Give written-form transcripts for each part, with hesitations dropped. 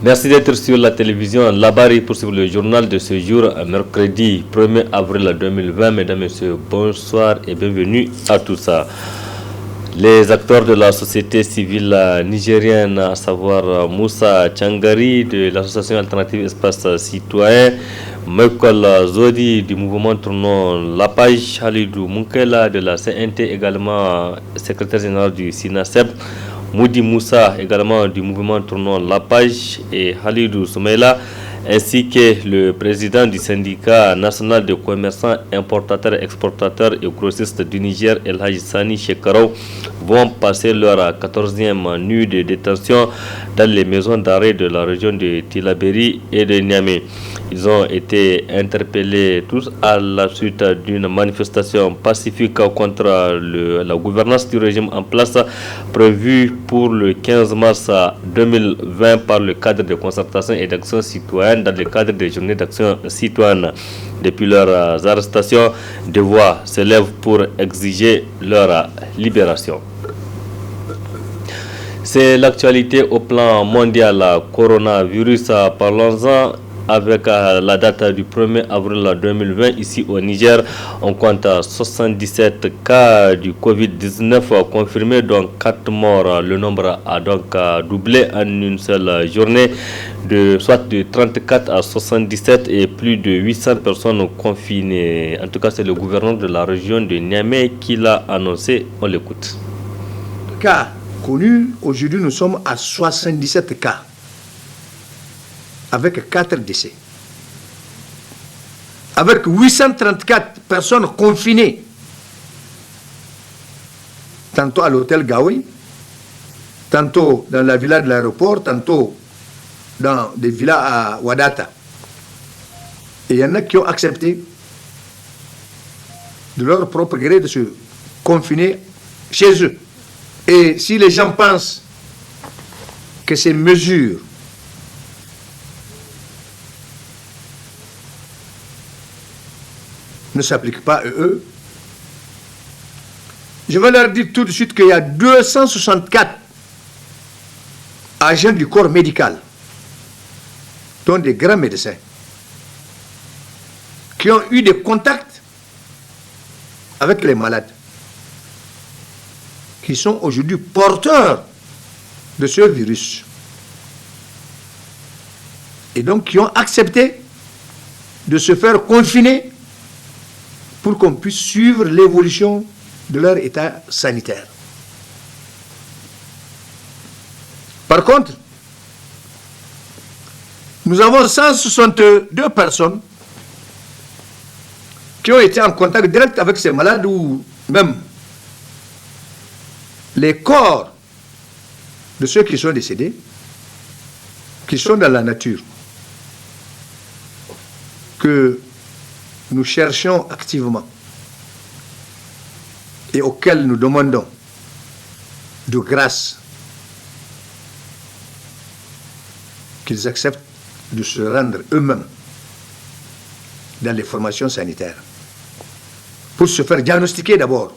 Merci d'être sur la télévision Labari pour suivre le journal de ce jour, mercredi 1er avril 2020. Mesdames et messieurs, bonsoir et bienvenue à tous. Les acteurs de la société civile nigérienne, à savoir Moussa Tchangari de l'association alternative Espace Citoyen, Michael Zodi du mouvement Tournons la Page, Halidou Munkela de la CNT, également secrétaire général du SINASEB, Moudi Moussa également du mouvement Tournons la Page et Halidou Soumaila, ainsi que le président du syndicat national de commerçants, importateurs, exportateurs et grossistes du Niger, El Hadji Sani Shekarou, vont passer leur 14e nuit de détention dans les maisons d'arrêt de la région de Tillabéri et de Niamey. Ils ont été interpellés tous à la suite d'une manifestation pacifique contre la gouvernance du régime en place prévue pour le 15 mars 2020 par le cadre de concertation et d'action citoyenne dans le cadre des journées d'action citoyenne. Depuis leurs arrestations, des voix s'élèvent pour exiger leur libération. C'est l'actualité au plan mondial. Coronavirus, parlons-en. Avec la date du 1er avril 2020, ici au Niger, on compte 77 cas du Covid-19 confirmés, donc 4 morts. Le nombre a donc doublé en une seule journée, soit de 34 à 77 et plus de 800 personnes confinées. En tout cas, c'est le gouverneur de la région de Niamey qui l'a annoncé. On l'écoute. Cas connus, aujourd'hui nous sommes à 77 cas. Avec 4 décès. Avec 834 personnes confinées. Tantôt à l'hôtel Gaoui, tantôt dans la villa de l'aéroport, tantôt dans des villas à Wadata. Et il y en a qui ont accepté de leur propre gré de se confiner chez eux. Et si les gens pensent que ces mesures ne s'applique pas à eux, je vais leur dire tout de suite qu'il y a 264 agents du corps médical, dont des grands médecins, qui ont eu des contacts avec les malades, qui sont aujourd'hui porteurs de ce virus, et donc qui ont accepté de se faire confiner pour qu'on puisse suivre l'évolution de leur état sanitaire. Par contre, nous avons 162 personnes qui ont été en contact direct avec ces malades ou même les corps de ceux qui sont décédés, qui sont dans la nature, que nous cherchons activement et auxquels nous demandons de grâce qu'ils acceptent de se rendre eux-mêmes dans les formations sanitaires pour se faire diagnostiquer d'abord,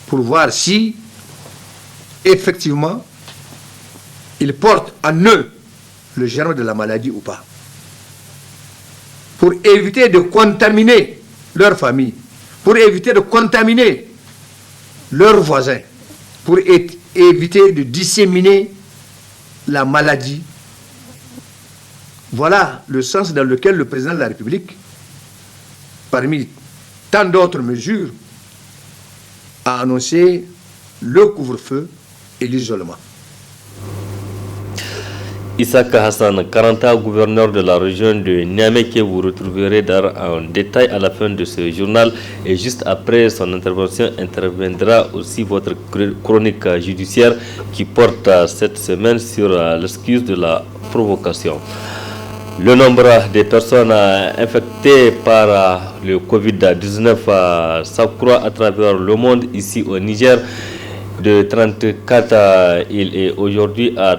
pour voir si effectivement ils portent en eux le germe de la maladie ou pas, pour éviter de contaminer leur famille, pour éviter de contaminer leurs voisins, pour éviter de disséminer la maladie. Voilà le sens dans lequel le président de la République, parmi tant d'autres mesures, a annoncé le couvre-feu et l'isolement. Issaka Hassan, 40 ans, gouverneur de la région de Niamey, que vous retrouverez en détail à la fin de ce journal. Et juste après son intervention, interviendra aussi votre chronique judiciaire qui porte cette semaine sur l'excuse de la provocation. Le nombre de personnes infectées par le Covid-19 s'accroît à travers le monde. Ici au Niger, de 34, il est aujourd'hui à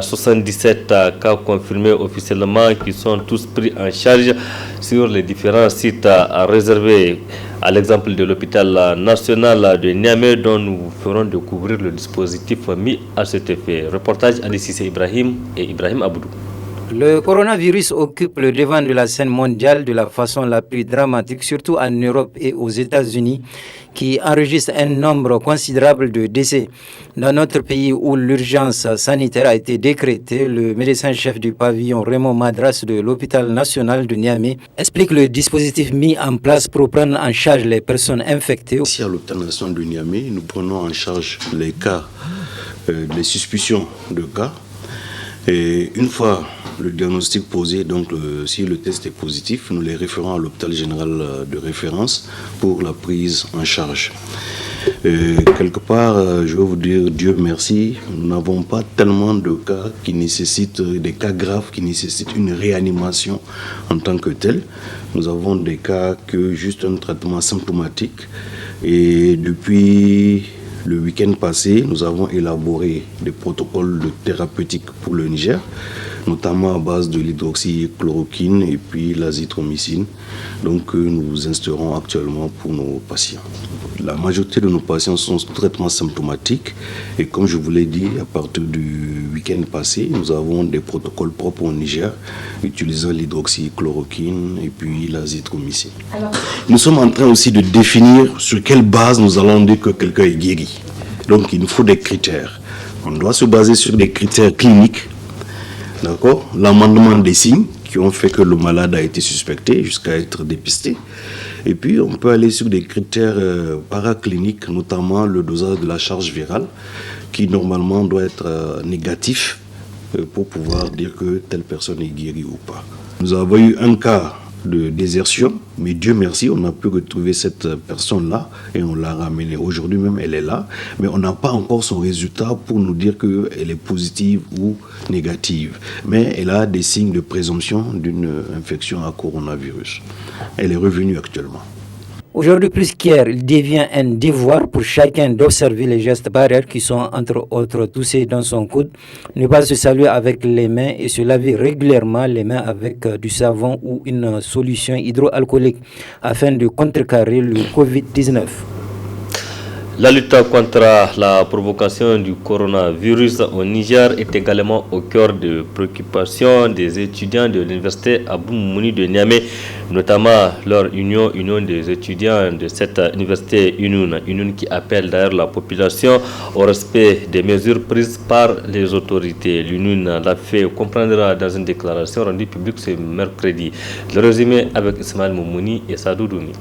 77 cas confirmés officiellement qui sont tous pris en charge sur les différents sites réservés. À l'exemple de l'hôpital national de Niamey dont nous vous ferons découvrir le dispositif mis à cet effet. Reportage Adississé Ibrahim et Ibrahim Aboudou. Le coronavirus occupe le devant de la scène mondiale de la façon la plus dramatique, surtout en Europe et aux États-Unis, qui enregistrent un nombre considérable de décès. Dans notre pays où l'urgence sanitaire a été décrétée, le médecin-chef du pavillon Raymond Madras de l'hôpital national de Niamey explique le dispositif mis en place pour prendre en charge les personnes infectées. Ici à l'hôpital national de Niamey, nous prenons en charge les cas, les suspicions de cas. Et une fois le diagnostic posé, donc si le test est positif, nous les référons à l'hôpital général de référence pour la prise en charge. Quelque part, je veux vous dire, Dieu merci, nous n'avons pas tellement de cas qui nécessitent, des cas graves qui nécessitent une réanimation en tant que tel. Nous avons des cas que juste un traitement symptomatique. Et depuis le week-end passé, nous avons élaboré des protocoles de thérapeutique pour le Niger, notamment à base de l'hydroxychloroquine et puis l'azithromycine, donc nous instaurons actuellement pour nos patients. La majorité de nos patients sont sous traitement symptomatique et comme je vous l'ai dit, à partir du week-end passé, nous avons des protocoles propres au Niger utilisant l'hydroxychloroquine et puis l'azithromycine. Nous sommes en train aussi de définir sur quelle base nous allons dire que quelqu'un est guéri. Donc il nous faut des critères. On doit se baser sur des critères cliniques. D'accord, l'amendement des signes qui ont fait que le malade a été suspecté jusqu'à être dépisté. Et puis, on peut aller sur des critères paracliniques, notamment le dosage de la charge virale, qui normalement doit être négatif pour pouvoir dire que telle personne est guérie ou pas. Nous avons eu un cas de désertion, mais Dieu merci, on a pu retrouver cette personne-là et on l'a ramenée. Aujourd'hui même, elle est là, mais on n'a pas encore son résultat pour nous dire qu'elle est positive ou négative. Mais elle a des signes de présomption d'une infection à coronavirus. Elle est revenue actuellement. Aujourd'hui plus qu'hier, il devient un devoir pour chacun d'observer les gestes barrières qui sont entre autres tousser dans son coude, ne pas se saluer avec les mains et se laver régulièrement les mains avec du savon ou une solution hydroalcoolique afin de contrecarrer le Covid-19. La lutte contre la provocation du coronavirus au Niger est également au cœur de préoccupations des étudiants de l'université Abdou Moumouni de Niamey, notamment leur union des étudiants de cette université UNUN qui appelle d'ailleurs la population au respect des mesures prises par les autorités. L'UNUN l'a fait comprendre dans une déclaration rendue publique ce mercredi. Le résumé avec Ismaël Moumouni et Sadou Doumi.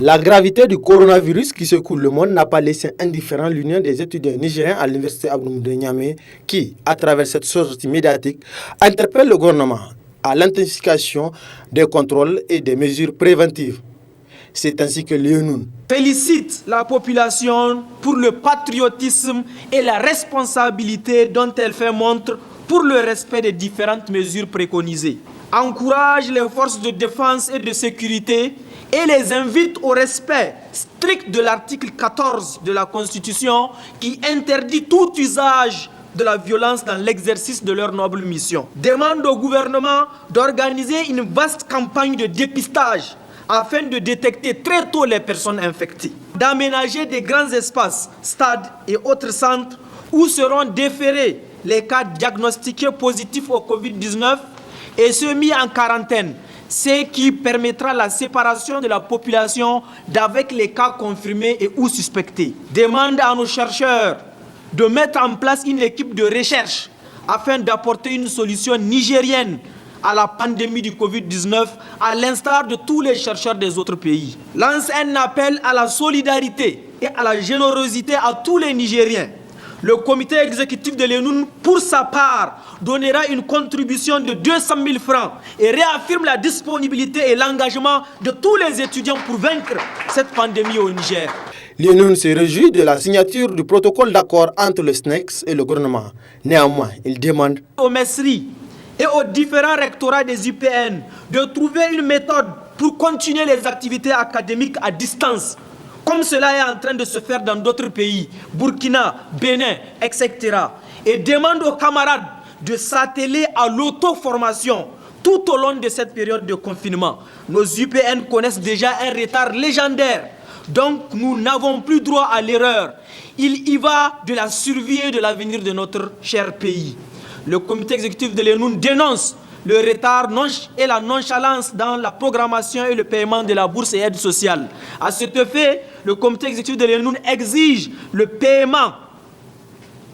La gravité du coronavirus qui secoue le monde n'a pas laissé indifférent l'Union des étudiants nigériens à l'université Abdou Moumouni de Niamey qui, à travers cette sortie médiatique, interpelle le gouvernement à l'intensification des contrôles et des mesures préventives. C'est ainsi que l'UNUN félicite la population pour le patriotisme et la responsabilité dont elle fait montre pour le respect des différentes mesures préconisées. Encourage les forces de défense et de sécurité et les invite au respect strict de l'article 14 de la Constitution qui interdit tout usage de la violence dans l'exercice de leur noble mission. Demande au gouvernement d'organiser une vaste campagne de dépistage afin de détecter très tôt les personnes infectées, d'aménager des grands espaces, stades et autres centres où seront déférés les cas diagnostiqués positifs au Covid-19 et ceux mis en quarantaine, ce qui permettra la séparation de la population d'avec les cas confirmés et ou suspectés. Demande à nos chercheurs de mettre en place une équipe de recherche afin d'apporter une solution nigérienne à la pandémie du Covid-19, à l'instar de tous les chercheurs des autres pays. Lance un appel à la solidarité et à la générosité à tous les Nigériens. Le comité exécutif de l'UNUN, pour sa part, donnera une contribution de 200 000 francs et réaffirme la disponibilité et l'engagement de tous les étudiants pour vaincre cette pandémie au Niger. L'UNUN se réjouit de la signature du protocole d'accord entre le SNEX et le gouvernement. Néanmoins, il demande aux messeries et aux différents rectorats des UPN de trouver une méthode pour continuer les activités académiques à distance comme cela est en train de se faire dans d'autres pays, Burkina, Bénin, etc. Et demande aux camarades de s'atteler à l'auto-formation tout au long de cette période de confinement. Nos UPN connaissent déjà un retard légendaire, donc nous n'avons plus droit à l'erreur. Il y va de la survie et de l'avenir de notre cher pays. Le comité exécutif de l'ENUN dénonce le retard et la nonchalance dans la programmation et le paiement de la bourse et aide sociale. À cet effet, le comité exécutif de l'ENUN exige le paiement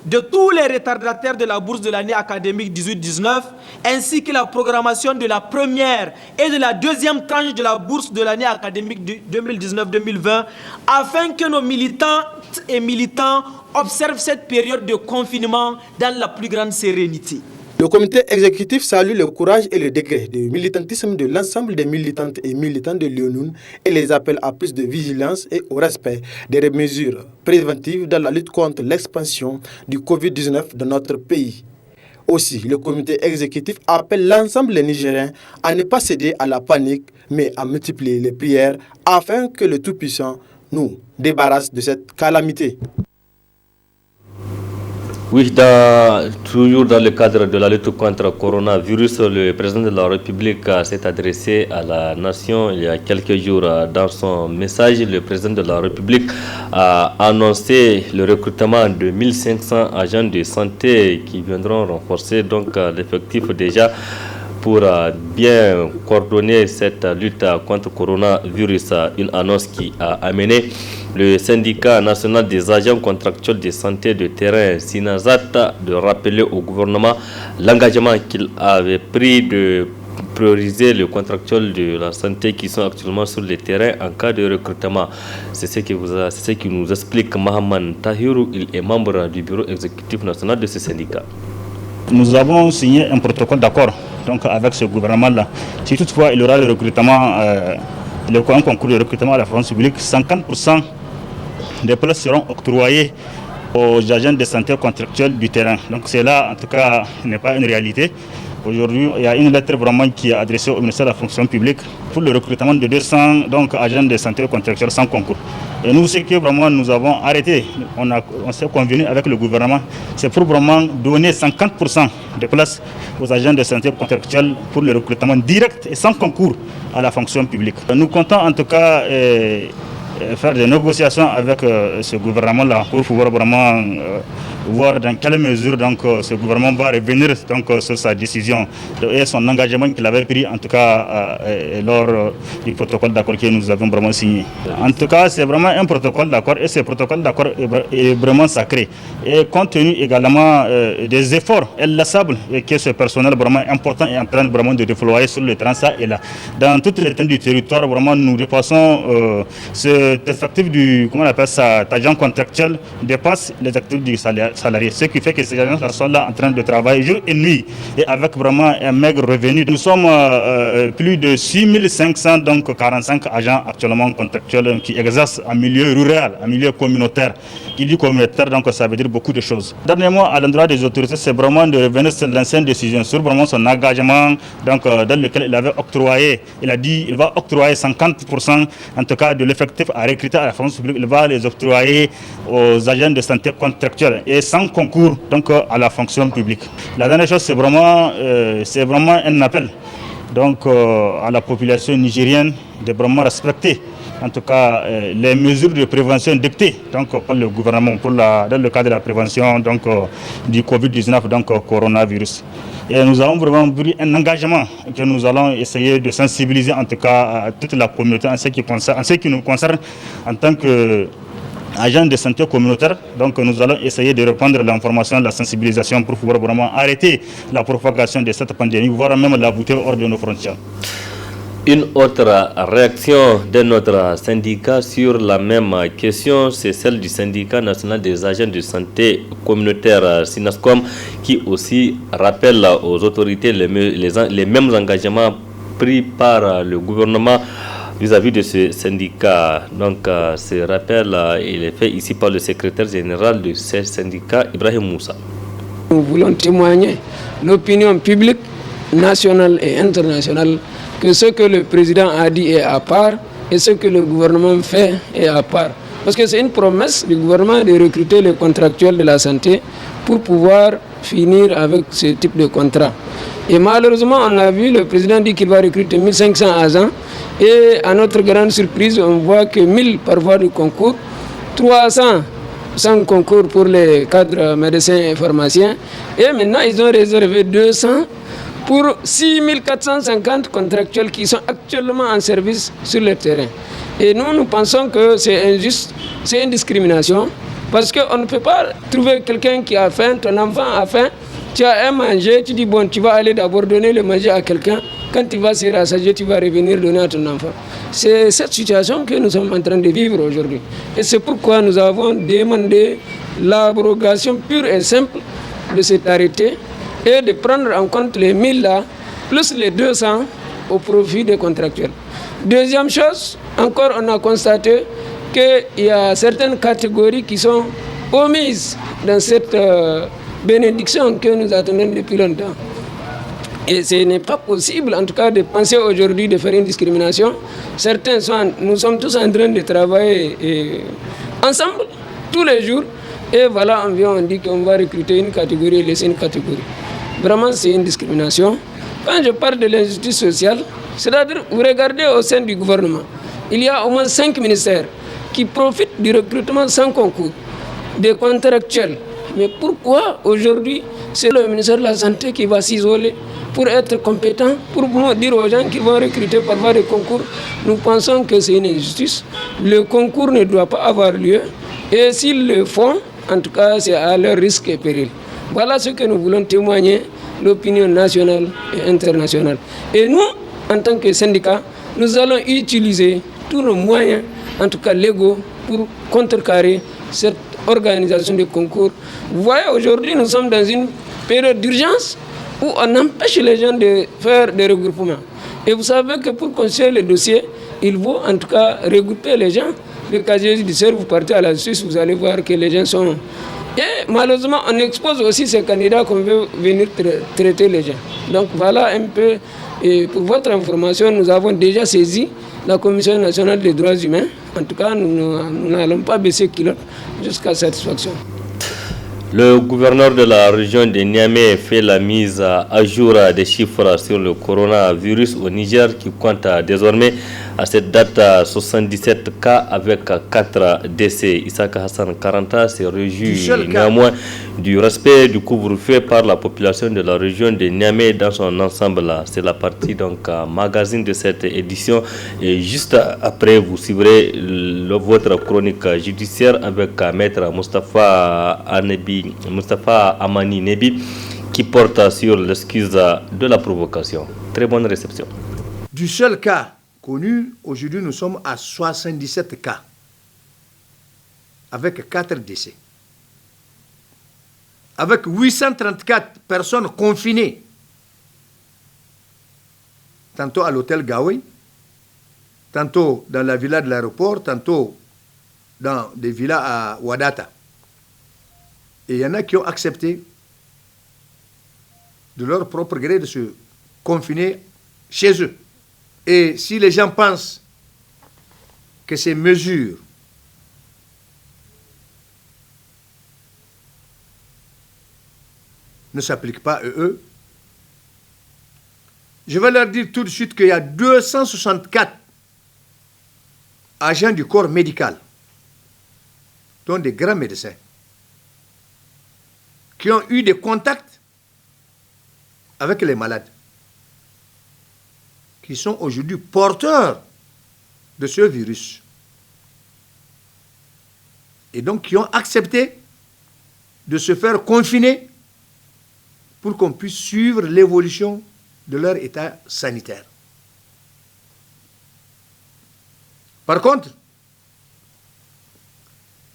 de tous les retardataires de la bourse de l'année académique 18-19, ainsi que la programmation de la première et de la deuxième tranche de la bourse de l'année académique 2019-2020, afin que nos militantes et militants observent cette période de confinement dans la plus grande sérénité. Le comité exécutif salue le courage et le degré de militantisme de l'ensemble des militantes et militants de l'ONU et les appelle à plus de vigilance et au respect des mesures préventives dans la lutte contre l'expansion du Covid-19 dans notre pays. Aussi, le comité exécutif appelle l'ensemble des Nigériens à ne pas céder à la panique, mais à multiplier les prières afin que le Tout-Puissant nous débarrasse de cette calamité. Oui, toujours dans le cadre de la lutte contre le coronavirus, le président de la République s'est adressé à la nation il y a quelques jours. Dans son message, le président de la République a annoncé le recrutement de 1500 agents de santé qui viendront renforcer donc l'effectif déjà pour bien coordonner cette lutte contre le coronavirus. Une annonce qui a amené le syndicat national des agents contractuels de santé de terrain, SINASAT, de rappeler au gouvernement l'engagement qu'il avait pris de prioriser les contractuels de la santé qui sont actuellement sur le terrain en cas de recrutement. C'est ce qui nous explique Mahaman Tahirou. Il est membre du bureau exécutif national de ce syndicat. Nous avons signé un protocole d'accord donc avec ce gouvernement-là. Si toutefois il y aura le recrutement, le concours de recrutement à la fonction publique, 50% des places seront octroyées aux agents de santé contractuels du terrain. Donc cela, en tout cas, n'est pas une réalité. Aujourd'hui, il y a une lettre vraiment qui est adressée au ministère de la fonction publique pour le recrutement de 200 donc, agents de santé contractuels sans concours. Et nous, ce que vraiment nous avons arrêté, on s'est convenu avec le gouvernement, c'est pour vraiment donner 50% de places aux agents de santé contractuels pour le recrutement direct et sans concours à la fonction publique. Nous comptons en tout cas faire des négociations avec ce gouvernement-là pour pouvoir vraiment voir dans quelle mesure donc, ce gouvernement va revenir donc, sur sa décision et son engagement qu'il avait pris en tout cas lors du protocole d'accord que nous avons vraiment signé. En tout cas, c'est vraiment un protocole d'accord et ce protocole d'accord est vraiment sacré. Et compte tenu également des efforts inlassables que ce personnel vraiment important est en train vraiment de déployer sur le terrain, ça et là. Dans toute l'étendue du territoire, vraiment nous dépassons cet effectif du, comment on appelle ça, agent contractuel dépasse les actifs du salarié. Ce qui fait que ces agents sont là en train de travailler jour et nuit et avec vraiment un maigre revenu. Nous sommes plus de 6500 donc 45 agents actuellement contractuels qui exercent en milieu rural, en milieu communautaire. Qui dit communautaire, donc ça veut dire beaucoup de choses. Dernièrement, à l'endroit des autorités, c'est vraiment de revenir sur l'ancienne décision, sur vraiment son engagement donc, dans lequel il avait octroyé, il a dit qu'il va octroyer 50% en tout cas de l'effectif à recruter à la fonction publique, il va les octroyer aux agents de santé contractuels et sans concours donc à la fonction publique. La dernière chose, c'est vraiment un appel donc à la population nigérienne de vraiment respecter en tout cas les mesures de prévention dictées donc, par le gouvernement dans le cadre de la prévention donc, du Covid-19, donc coronavirus. Et nous avons vraiment pris un engagement que nous allons essayer de sensibiliser en tout cas à toute la communauté en ce qui nous concerne en tant qu'agents de santé communautaire. Donc nous allons essayer de répandre l'information, la sensibilisation pour pouvoir vraiment arrêter la propagation de cette pandémie, voire même la bouter hors de nos frontières. Une autre réaction de notre syndicat sur la même question, c'est celle du syndicat national des agents de santé communautaire SINASCOM qui aussi rappelle aux autorités les mêmes engagements pris par le gouvernement vis-à-vis de ce syndicat. Donc ce rappel il est fait ici par le secrétaire général de ce syndicat, Ibrahim Moussa. Nous voulons témoigner l'opinion publique nationale et internationale que ce que le président a dit est à part et ce que le gouvernement fait est à part. Parce que c'est une promesse du gouvernement de recruter les contractuels de la santé pour pouvoir finir avec ce type de contrat. Et malheureusement, on a vu, le président dit qu'il va recruter 1500 agents. Et à notre grande surprise, on voit que 1000 par voie de concours, 300 sans concours pour les cadres médecins et pharmaciens. Et maintenant, ils ont réservé 200 pour 6450 contractuels qui sont actuellement en service sur le terrain. Et nous pensons que c'est injuste, c'est une discrimination, parce qu'on ne peut pas trouver quelqu'un qui a faim, ton enfant a faim, tu as un manger, tu dis bon, tu vas aller d'abord donner le manger à quelqu'un, quand tu vas se rassasier, tu vas revenir donner à ton enfant. C'est cette situation que nous sommes en train de vivre aujourd'hui. Et c'est pourquoi nous avons demandé l'abrogation pure et simple de cet arrêté et de prendre en compte les 1000 là, plus les 200 au profit des contractuels. Deuxième chose, encore on a constaté qu'il y a certaines catégories qui sont omises dans cette bénédiction que nous attendons depuis longtemps. Et ce n'est pas possible, en tout cas, de penser aujourd'hui de faire une discrimination. Nous sommes tous en train de travailler ensemble, tous les jours. Et voilà, on dit qu'on va recruter une catégorie et laisser une catégorie. Vraiment, c'est une discrimination. Quand je parle de l'injustice sociale, c'est-à-dire, vous regardez au sein du gouvernement, il y a au moins 5 ministères qui profitent du recrutement sans concours, des contractuels. Mais pourquoi aujourd'hui, c'est le ministère de la Santé qui va s'isoler pour être compétent, pour dire aux gens qu'ils vont recruter par voie de concours? Nous pensons que c'est une injustice. Le concours ne doit pas avoir lieu. Et s'ils le font, en tout cas, c'est à leur risque et péril. Voilà ce que nous voulons témoigner, l'opinion nationale et internationale. Et nous, en tant que syndicat, nous allons utiliser tous nos moyens, en tout cas légaux, pour contrecarrer cette organisation de concours. Vous voyez, aujourd'hui, nous sommes dans une période d'urgence où on empêche les gens de faire des regroupements. Et vous savez que pour construire le dossier, il faut en tout cas regrouper les gens. Le casier judiciaire, vous partez à la justice, vous allez voir que les gens sont... Et malheureusement, on expose aussi ces candidats qu'on veut venir traiter les gens. Donc voilà un peu, et pour votre information, nous avons déjà saisi la Commission nationale des droits humains. En tout cas, nous n'allons pas baisser culotte jusqu'à satisfaction. Le gouverneur de la région de Niamey fait la mise à jour des chiffres sur le coronavirus au Niger qui compte désormais à cette date 77 cas avec 4 décès. Issaka Hassan Karanta se réjouit néanmoins du respect du couvre-feu par la population de la région de Niamey dans son ensemble. C'est la partie donc magazine de cette édition et juste après vous suivrez votre chronique judiciaire avec Maître Moustapha Amani Nebi qui porte sur l'excuse de la provocation. Très bonne réception. Du seul cas connu, aujourd'hui nous sommes à 77 cas avec 4 décès. Avec 834 personnes confinées, tantôt à l'hôtel Gaoui, tantôt dans la villa de l'aéroport, tantôt dans des villas à Wadata. Et il y en a qui ont accepté de leur propre gré de se confiner chez eux. Et si les gens pensent que ces mesures ne s'appliquent pas à eux, je vais leur dire tout de suite qu'il y a 264 agents du corps médical, dont des grands médecins, qui ont eu des contacts avec les malades, qui sont aujourd'hui porteurs de ce virus. Et donc qui ont accepté de se faire confiner pour qu'on puisse suivre l'évolution de leur état sanitaire. Par contre,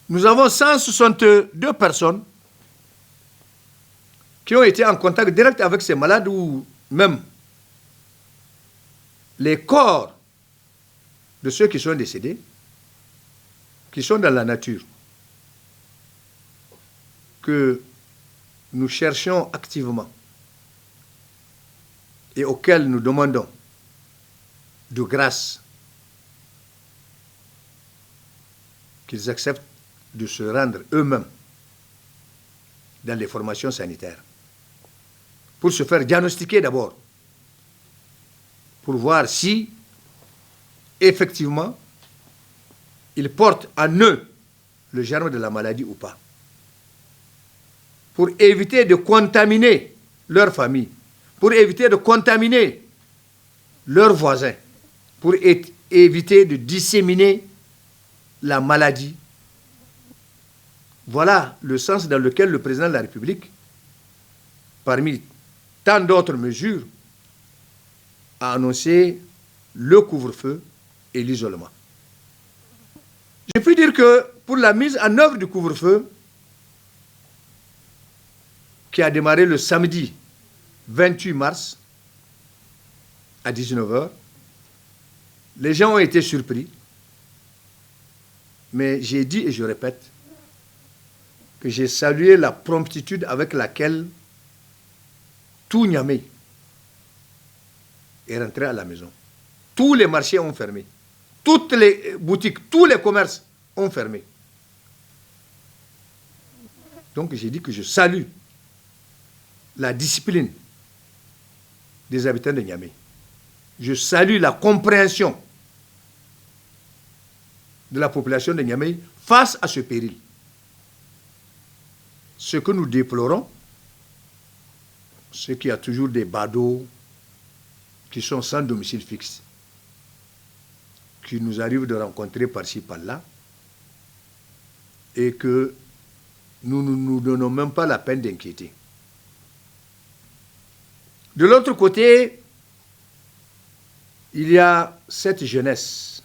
nous avons 162 personnes qui ont été en contact direct avec ces malades ou même les corps de ceux qui sont décédés, qui sont dans la nature, que nous cherchons activement et auxquels nous demandons de grâce qu'ils acceptent de se rendre eux-mêmes dans les formations sanitaires pour se faire diagnostiquer d'abord, pour voir si effectivement ils portent en eux le germe de la maladie ou pas, pour éviter de contaminer leur famille, pour éviter de contaminer leurs voisins, pour éviter de disséminer la maladie. Voilà le sens dans lequel le président de la République, parmi tant d'autres mesures, a annoncé le couvre-feu et l'isolement. Je puis dire que pour la mise en œuvre du couvre-feu, qui a démarré le samedi 28 mars à 19h, les gens ont été surpris, mais j'ai dit et je répète que j'ai salué la promptitude avec laquelle tout Niamey est rentré à la maison. Tous les marchés ont fermé. Toutes les boutiques, tous les commerces ont fermé. Donc j'ai dit que je salue la discipline des habitants de Niamey. Je salue la compréhension de la population de Niamey face à ce péril. Ce que nous déplorons, c'est qu'il y a toujours des badauds qui sont sans domicile fixe, qui nous arrivent de rencontrer par-ci, par-là, et que nous ne nous donnons même pas la peine d'inquiéter. De l'autre côté, il y a cette jeunesse,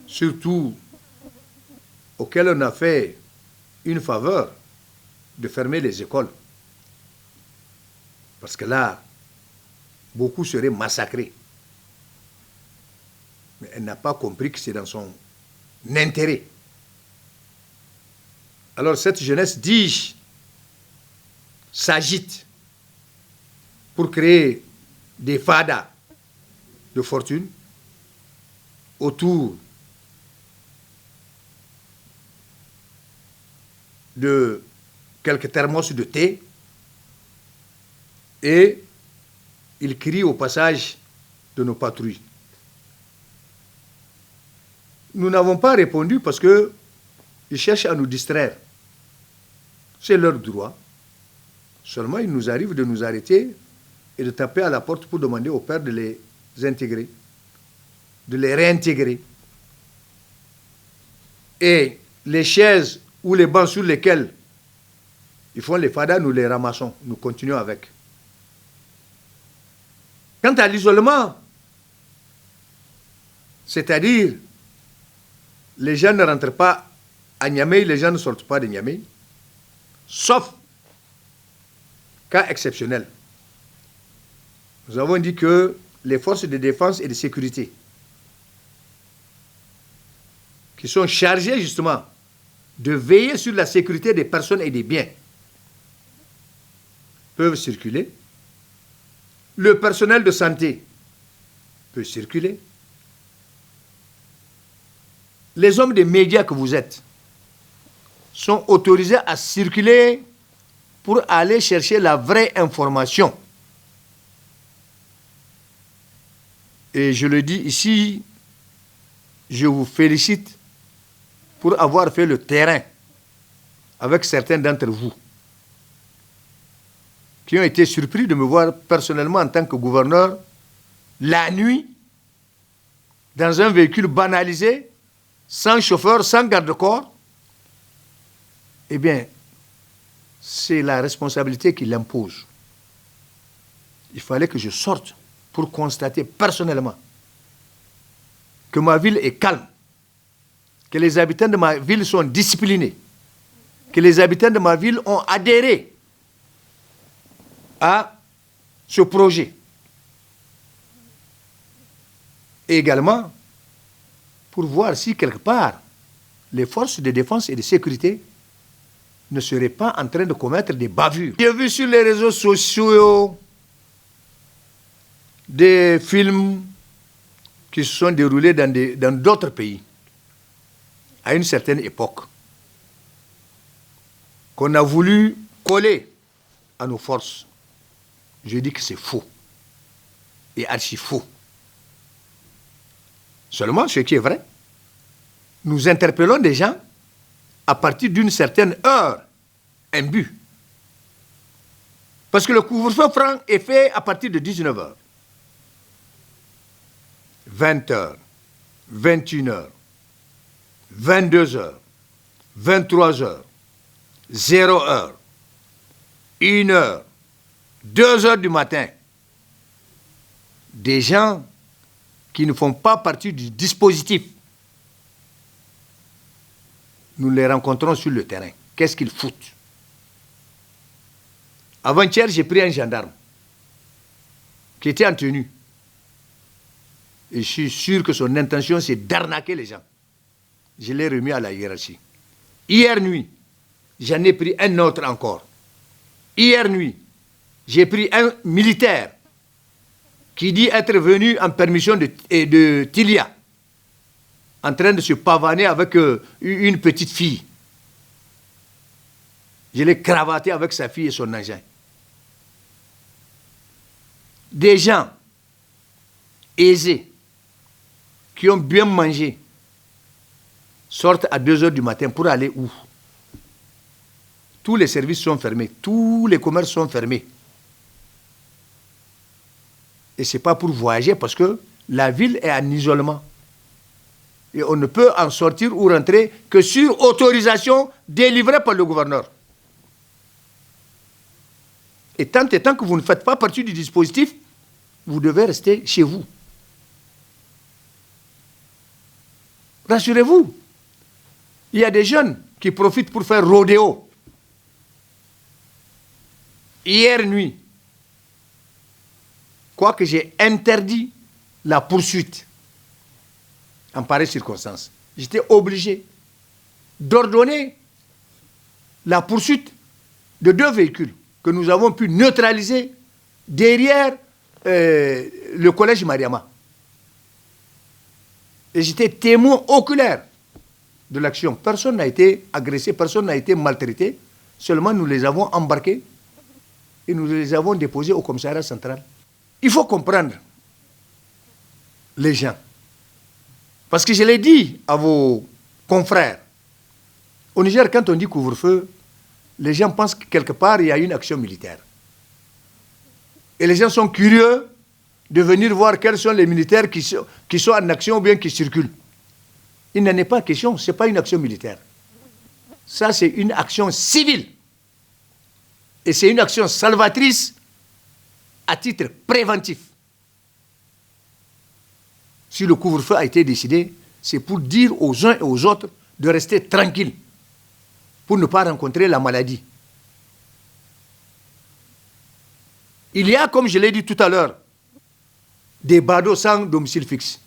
surtout auquel on a fait une faveur de fermer les écoles. Parce que là, beaucoup seraient massacrés. Mais elle n'a pas compris que c'est dans son intérêt. Alors cette jeunesse, dis-je, s'agite pour créer des fadas de fortune autour de quelques thermos de thé et il crie au passage de nos patrouilles. Nous n'avons pas répondu parce qu'ils cherchent à nous distraire. C'est leur droit. Seulement, il nous arrive de nous arrêter et de taper à la porte pour demander au père de les intégrer, de les réintégrer. Et les chaises ou les bancs sur lesquels ils font les fadas, nous les ramassons, nous continuons avec. Quant à l'isolement, c'est-à-dire les gens ne rentrent pas à Niamey, les gens ne sortent pas de Niamey, sauf cas exceptionnel. Nous avons dit que les forces de défense et de sécurité qui sont chargées justement de veiller sur la sécurité des personnes et des biens peuvent circuler. Le personnel de santé peut circuler. Les hommes des médias que vous êtes sont autorisés à circuler pour aller chercher la vraie information. Et je le dis ici, je vous félicite pour avoir fait le terrain avec certains d'entre vous qui ont été surpris de me voir personnellement en tant que gouverneur la nuit dans un véhicule banalisé, sans chauffeur, sans garde-corps. Eh bien, c'est la responsabilité qui l'impose. Il fallait que je sorte pour constater personnellement que ma ville est calme, que les habitants de ma ville sont disciplinés, que les habitants de ma ville ont adhéré à ce projet. Et également, pour voir si quelque part, les forces de défense et de sécurité ne seraient pas en train de commettre des bavures. J'ai vu sur les réseaux sociaux des films qui se sont déroulés dans d'autres pays, à une certaine époque, qu'on a voulu coller à nos forces, je dis que c'est faux et archi faux. Seulement, ce qui est vrai, nous interpellons des gens à partir d'une certaine heure, un but. Parce que le couvre-feu franc est fait à partir de 19h. 20h, 21h, 22h, 23h, 0h, 1h, 2h du matin. Des gens qui ne font pas partie du dispositif. Nous les rencontrons sur le terrain. Qu'est-ce qu'ils foutent? Avant-hier, j'ai pris un gendarme qui était en tenue. Et je suis sûr que son intention, c'est d'arnaquer les gens. Je l'ai remis à la hiérarchie. Hier nuit, j'en ai pris un autre encore. Hier nuit, j'ai pris un militaire qui dit être venu en permission de Tilia, en train de se pavaner avec une petite fille. Je l'ai cravaté avec sa fille et son engin. Des gens aisés, qui ont bien mangé, sortent à 2h du matin pour aller où? Tous les services sont fermés, tous les commerces sont fermés. Et ce n'est pas pour voyager parce que la ville est en isolement. Et on ne peut en sortir ou rentrer que sur autorisation délivrée par le gouverneur. Et tant que vous ne faites pas partie du dispositif, vous devez rester chez vous. Rassurez-vous, il y a des jeunes qui profitent pour faire rodéo. Hier nuit, quoique j'ai interdit la poursuite en pareille circonstance, j'étais obligé d'ordonner la poursuite de 2 véhicules que nous avons pu neutraliser derrière le collège Mariama. Et j'étais témoin oculaire de l'action. Personne n'a été agressé, personne n'a été maltraité. Seulement, nous les avons embarqués et nous les avons déposés au commissariat central. Il faut comprendre les gens. Parce que je l'ai dit à vos confrères. Au Niger, quand on dit couvre-feu, les gens pensent que quelque part, il y a une action militaire. Et les gens sont curieux de venir voir quels sont les militaires qui sont en action ou bien qui circulent. Il n'en est pas question, ce n'est pas une action militaire. Ça, c'est une action civile. Et c'est une action salvatrice à titre préventif. Si le couvre-feu a été décidé, c'est pour dire aux uns et aux autres de rester tranquilles, pour ne pas rencontrer la maladie. Il y a, comme je l'ai dit tout à l'heure, des badauds sans domicile fixe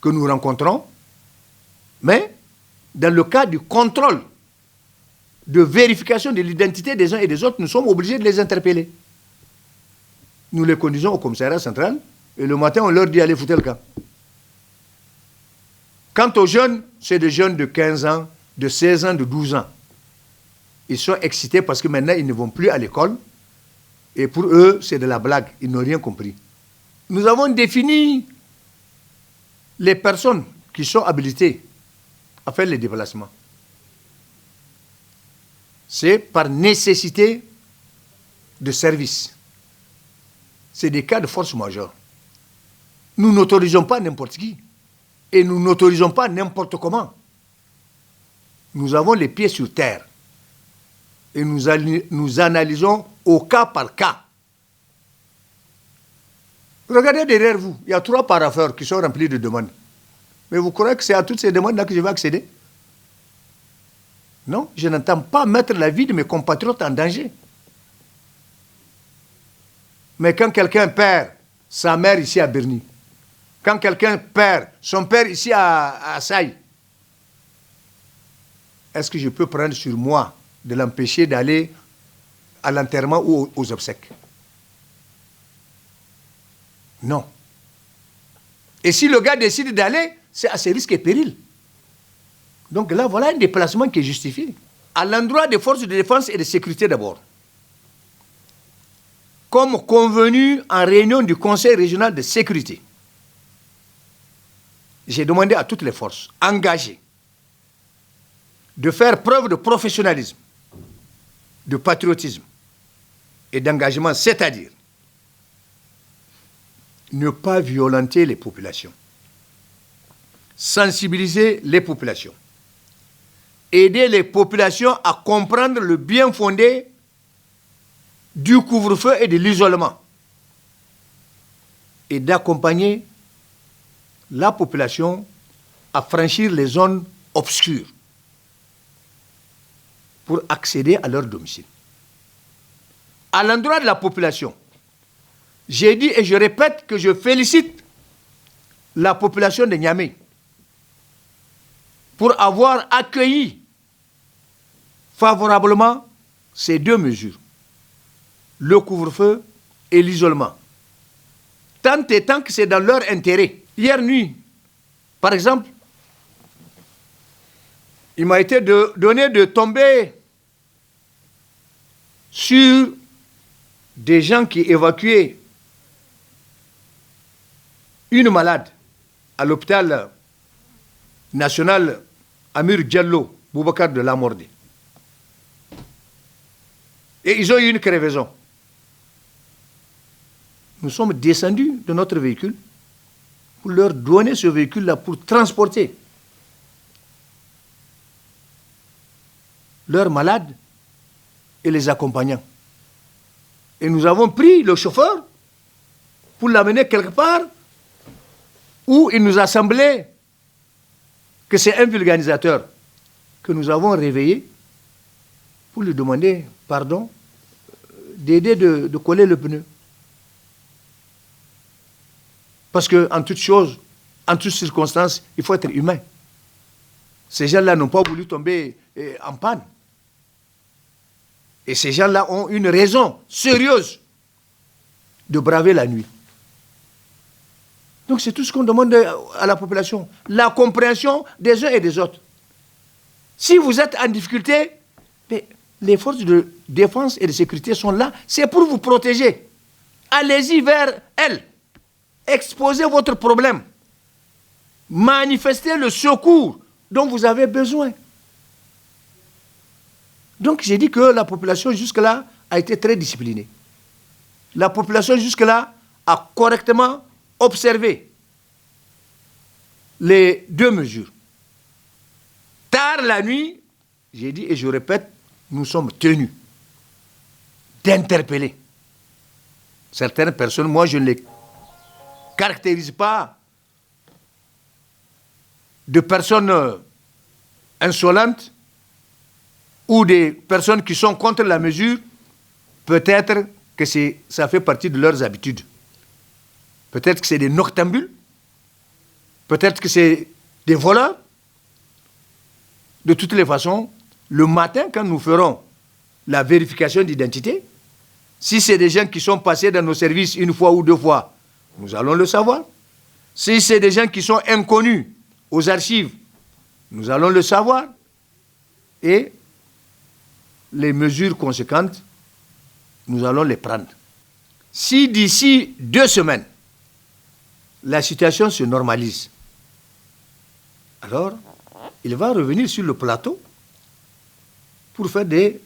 que nous rencontrons, mais dans le cas du contrôle, de vérification de l'identité des uns et des autres, nous sommes obligés de les interpeller. Nous les conduisons au commissariat central et le matin, on leur dit allez foutre le camp. Quant aux jeunes, c'est des jeunes de 15 ans, de 16 ans, de 12 ans. Ils sont excités parce que maintenant, ils ne vont plus à l'école. Et pour eux, c'est de la blague. Ils n'ont rien compris. Nous avons défini les personnes qui sont habilitées à faire les déplacements. C'est par nécessité de service. C'est des cas de force majeure. Nous n'autorisons pas n'importe qui. Et nous n'autorisons pas n'importe comment. Nous avons les pieds sur terre. Et nous analysons au cas par cas. Regardez derrière vous, il y a 3 parapheurs qui sont remplis de demandes. Mais vous croyez que c'est à toutes ces demandes-là que je vais accéder? Non, je n'entends pas mettre la vie de mes compatriotes en danger. Mais quand quelqu'un perd sa mère ici à Berny, quand quelqu'un perd son père ici à Saï, est-ce que je peux prendre sur moi de l'empêcher d'aller à l'enterrement ou aux obsèques? Non. Et si le gars décide d'aller, c'est à ses risques et périls. Donc là, voilà un déplacement qui est justifié. À l'endroit des forces de défense et de sécurité d'abord. Comme convenu en réunion du Conseil régional de sécurité, j'ai demandé à toutes les forces engagées de faire preuve de professionnalisme, de patriotisme et d'engagement, c'est-à-dire ne pas violenter les populations, sensibiliser les populations, aider les populations à comprendre le bien fondé du couvre-feu et de l'isolement, et d'accompagner la population à franchir les zones obscures pour accéder à leur domicile. À l'endroit de la population, j'ai dit et je répète que je félicite la population de Niamey pour avoir accueilli favorablement ces deux mesures, le couvre-feu et l'isolement, tant et tant que c'est dans leur intérêt. Hier nuit, par exemple, il m'a été donné de tomber sur des gens qui évacuaient une malade à l'hôpital national Amir Diallo, Boubacar de Lamordé. Et ils ont eu une crevaison. Nous sommes descendus de notre véhicule pour leur donner ce véhicule-là pour transporter leurs malades et les accompagnants. Et nous avons pris le chauffeur pour l'amener quelque part où il nous a semblé que c'est un vulgarisateur que nous avons réveillé pour lui demander pardon d'aider de coller le pneu. Parce qu'en toute chose, en toutes circonstances, il faut être humain. Ces gens-là n'ont pas voulu tomber en panne. Et ces gens-là ont une raison sérieuse de braver la nuit. Donc c'est tout ce qu'on demande à la population. La compréhension des uns et des autres. Si vous êtes en difficulté, les forces de défense et de sécurité sont là. C'est pour vous protéger. Allez-y vers elles. Exposez votre problème. Manifestez le secours dont vous avez besoin. Donc j'ai dit que la population jusque-là a été très disciplinée. La population jusque-là a correctement observé les deux mesures. Tard la nuit, j'ai dit et je répète, nous sommes tenus d'interpeller certaines personnes. Moi, je ne les caractérise pas de personnes insolentes ou des personnes qui sont contre la mesure. Peut-être que ça fait partie de leurs habitudes. Peut-être que c'est des noctambules. Peut-être que c'est des voleurs. De toutes les façons, le matin, quand nous ferons la vérification d'identité, si c'est des gens qui sont passés dans nos services une fois ou deux fois, nous allons le savoir. Si c'est des gens qui sont inconnus aux archives, nous allons le savoir. Et les mesures conséquentes, nous allons les prendre. Si d'ici 2 semaines, la situation se normalise, alors il va revenir sur le plateau pour faire des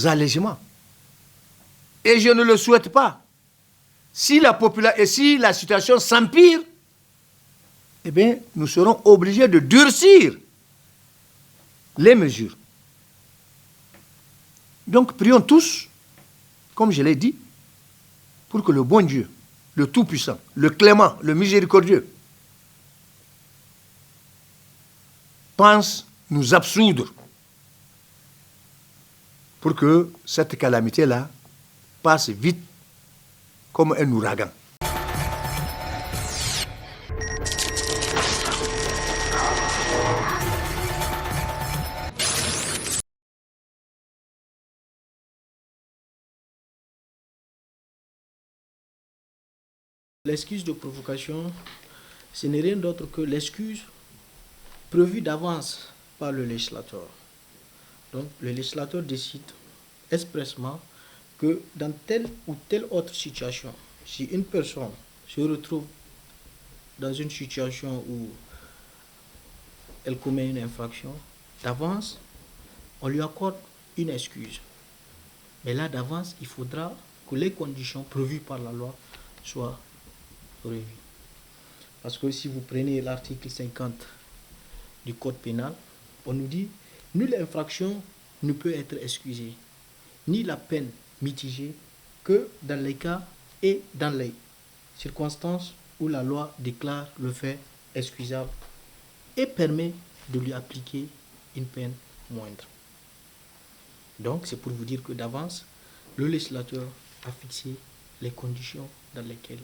allègements. Et je ne le souhaite pas. Si la situation s'empire, eh bien, nous serons obligés de durcir les mesures. Donc, prions tous, comme je l'ai dit, pour que le bon Dieu, le Tout-Puissant, le Clément, le Miséricordieux, pense nous absoudre pour que cette calamité-là passe vite comme un ouragan. L'excuse de provocation ce n'est rien d'autre que l'excuse prévue d'avance par le législateur. Donc le législateur décide expressément que dans telle ou telle autre situation, si une personne se retrouve dans une situation où elle commet une infraction, d'avance, on lui accorde une excuse. Mais là, d'avance, il faudra que les conditions prévues par la loi soient revues. Parce que si vous prenez l'article 50 du Code pénal, on nous dit « Nulle infraction ne peut être excusée, ni la peine mitigée que dans les cas et dans les circonstances où la loi déclare le fait excusable et permet de lui appliquer une peine moindre. » Donc, c'est pour vous dire que d'avance, le législateur a fixé les conditions dans lesquelles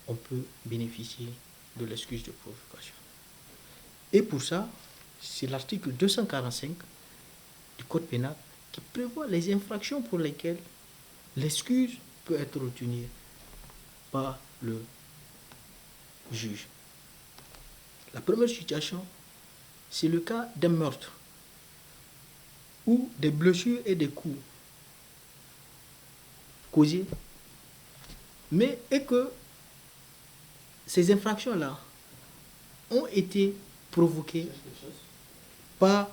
on peut bénéficier de l'excuse de provocation. Et pour ça, c'est l'article 245 du Code pénal qui prévoit les infractions pour lesquelles l'excuse peut être retenue par le juge. La première situation, c'est le cas d'un meurtre ou des blessures et des coups causés, mais et que ces infractions-là ont été provoquées par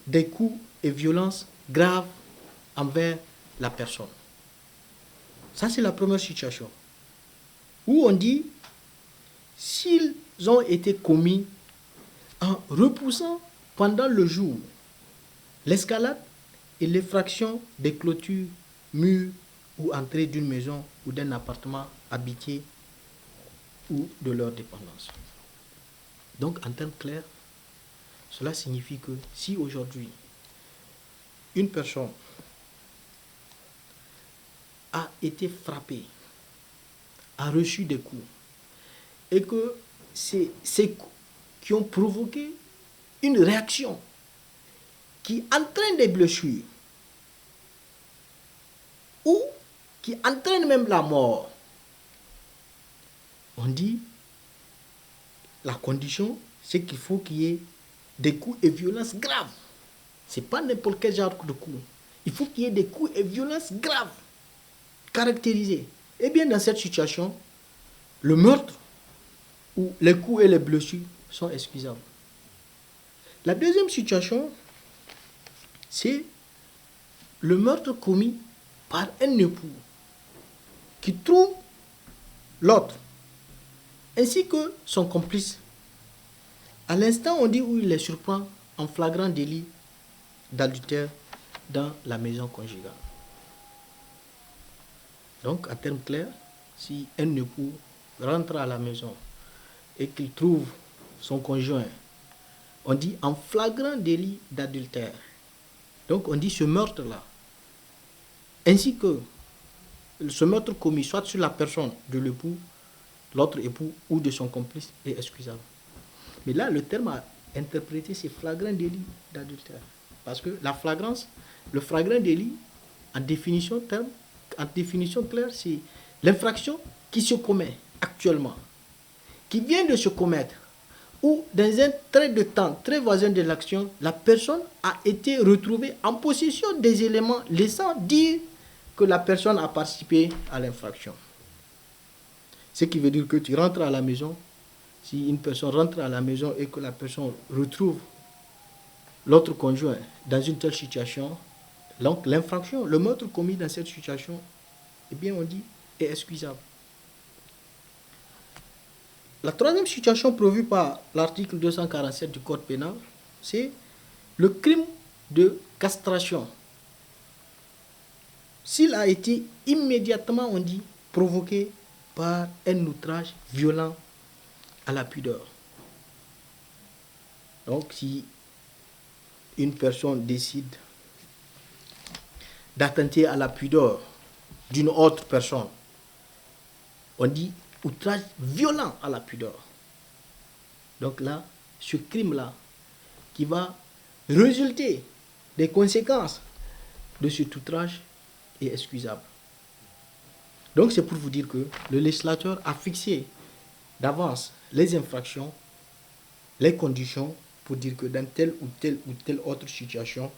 des coups et violences graves envers la personne. Ça, c'est la première situation. Où on dit, s'ils ont été commis en repoussant pendant le jour l'escalade et l'effraction des clôtures, murs ou entrées d'une maison ou d'un appartement habité ou de leur dépendance. Donc, en termes clairs, cela signifie que si aujourd'hui, une personne a été frappée, a reçu des coups, et que c'est ces coups qui ont provoqué une réaction qui entraîne des blessures ou qui entraîne même la mort, on dit la condition, c'est qu'il faut qu'il y ait des coups et violences graves. Ce n'est pas n'importe quel genre de coups. Il faut qu'il y ait des coups et violences graves, caractérisés. Et bien dans cette situation, le meurtre ou les coups et les blessures sont excusables. La deuxième situation, c'est le meurtre commis par un époux qui trouve l'autre ainsi que son complice. À l'instant, on dit où il les surprend en flagrant délit d'adultère dans la maison conjugale. Donc, en termes clairs, si un époux rentre à la maison et qu'il trouve son conjoint, on dit en flagrant délit d'adultère. Donc, on dit ce meurtre-là, ainsi que ce meurtre commis soit sur la personne de l'époux, l'autre époux ou de son complice est excusable. Mais là, le terme à interpréter, c'est flagrant délit d'adultère. Parce que la flagrance, le flagrant délit, en définition claire, c'est l'infraction qui se commet actuellement, qui vient de se commettre, ou dans un trait de temps très voisin de l'action, la personne a été retrouvée en possession des éléments laissant dire que la personne a participé à l'infraction. Ce qui veut dire que tu rentres à la maison, si une personne rentre à la maison et que la personne retrouve l'autre conjoint dans une telle situation, donc l'infraction, le meurtre commis dans cette situation, eh bien on dit, est excusable. La troisième situation prévue par l'article 247 du Code pénal, c'est le crime de castration. S'il a été immédiatement, on dit, provoqué par un outrage violent à la pudeur. Donc, si une personne décide d'attenter à la pudeur d'une autre personne, on dit outrage violent à la pudeur. Donc là, ce crime-là, qui va résulter des conséquences de cet outrage, est excusable. Donc c'est pour vous dire que le législateur a fixé d'avance les infractions, les conditions pour dire que dans telle ou telle autre situation,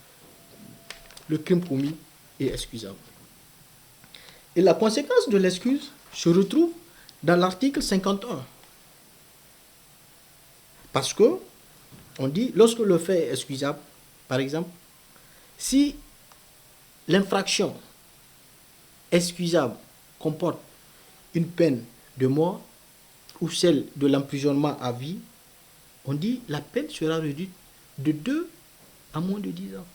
le crime commis est excusable. Et la conséquence de l'excuse se retrouve dans l'article 51. Parce que, on dit, lorsque le fait est excusable, par exemple, si l'infraction excusable comporte une peine de mort ou celle de l'emprisonnement à vie, on dit la peine sera réduite de 2 à moins de 10 ans.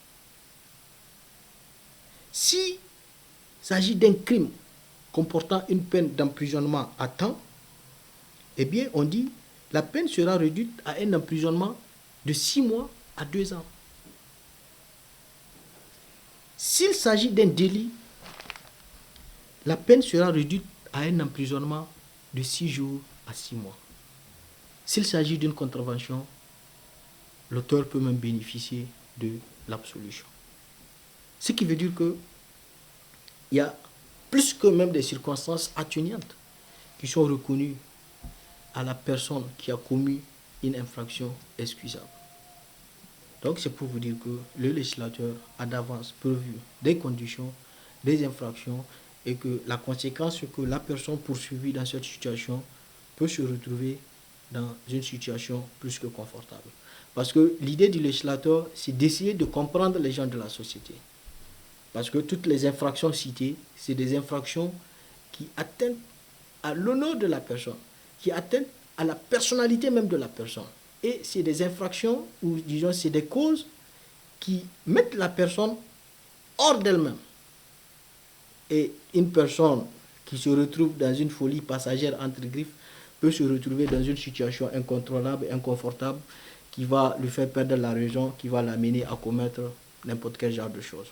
S'il s'agit d'un crime comportant une peine d'emprisonnement à temps, eh bien, on dit la peine sera réduite à un emprisonnement de 6 mois à 2 ans. S'il s'agit d'un délit, la peine sera réduite à un emprisonnement de 6 jours à 6 mois. S'il s'agit d'une contravention, l'auteur peut même bénéficier de l'absolution. Ce qui veut dire qu'il y a plus que même des circonstances atténuantes qui sont reconnues à la personne qui a commis une infraction excusable. Donc c'est pour vous dire que le législateur a d'avance prévu des conditions, des infractions, et que la conséquence c'est que la personne poursuivie dans cette situation peut se retrouver dans une situation plus que confortable. Parce que l'idée du législateur, c'est d'essayer de comprendre les gens de la société. Parce que toutes les infractions citées, c'est des infractions qui atteignent à l'honneur de la personne, qui atteignent à la personnalité même de la personne. Et c'est des infractions, ou disons, c'est des causes qui mettent la personne hors d'elle-même. Et une personne qui se retrouve dans une folie passagère entre griffes peut se retrouver dans une situation incontrôlable, inconfortable, qui va lui faire perdre la raison, qui va l'amener à commettre n'importe quel genre de choses.